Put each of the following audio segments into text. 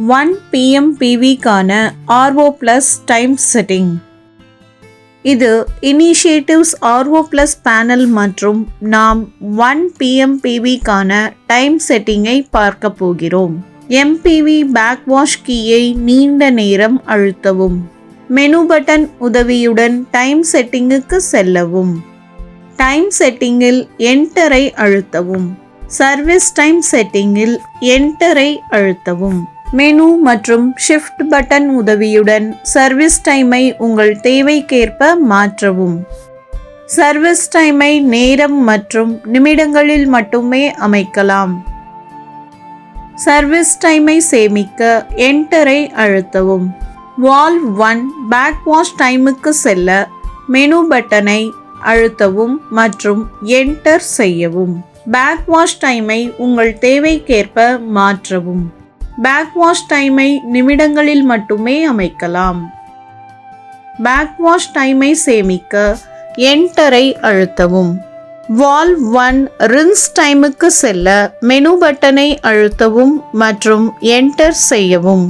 1 PMPV க்கான RO Plus time setting. இது initiatives RO Plus panel மற்றும் நாம் 1 PMPV க்கான டைம் செட்டிங்கை பார்க்க போகிறோம். MPV பேக்வாஷ் கீயை நீண்ட நேரம் அழுத்தவும். மெனு பட்டன் உதவியுடன் டைம் செட்டிங்குக்கு செல்லவும். டைம் செட்டிங்கில் என்டரை அழுத்தவும். சர்வீஸ் டைம் செட்டிங்கில் என்டரை அழுத்தவும். மெனு மற்றும் ஷிஃப்ட் பட்டன் உதவியுடன் சர்வீஸ் டைமை உங்கள் தேவைக்கேற்ப மாற்றவும். சர்வீஸ் டைமை நேரம் மற்றும் நிமிடங்களில் மட்டுமே அமைக்கலாம். சர்வீஸ் டைமை சேமிக்க என்டரை அழுத்தவும். வால்வ் 1 பேக்வாஷ் டைமுக்கு செல்ல மெனு பட்டனை அழுத்தவும் மற்றும் என்டர் செய்யவும். பேக்வாஷ் டைமை உங்கள் தேவைக்கேற்ப மாற்றவும். பேக்வாஷ் டைமை நிமிடங்களில் மட்டுமே அமைக்கலாம். பேக்வாஷ் டைமை சேமிக்க என்டரை அழுத்தவும். வால்வ் 1 ரின்ஸ் டைமுக்கு செல்ல மெனு பட்டனை அழுத்தவும் மற்றும் என்டர் செய்யவும்.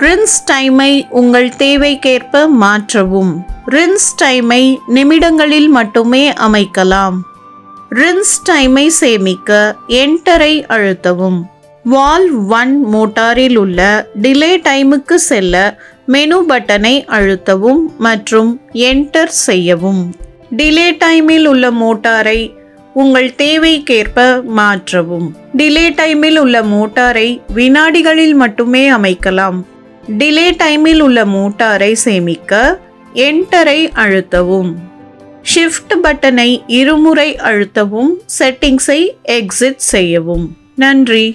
ரின்ஸ் டைமை உங்கள் தேவைக்கேற்ப மாற்றவும். ரின்ஸ் டைமை நிமிடங்களில் மட்டுமே அமைக்கலாம். ரின்ஸ் டைமை சேமிக்க என்டரை அழுத்தவும். வால்வ் 1 மோட்டாரில் உள்ள டிலே டைமுக்கு செல்ல மெனு பட்டனை அழுத்தவும் மற்றும் என்டர் செய்யவும். டிலே டைமில் உள்ள மோட்டாரை உங்கள் தேவைக்கேற்ப மாற்றவும். டிலே டைமில் உள்ள மோட்டாரை வினாடிகளில் மட்டுமே அமைக்கலாம். டிலே டைமில் உள்ள மோட்டாரை சேமிக்க என்டரை அழுத்தவும். ஷிஃப்ட் பட்டனை இருமுறை அழுத்தவும். செட்டிங்ஸை எக்ஸிட் செய்யவும். நன்றி.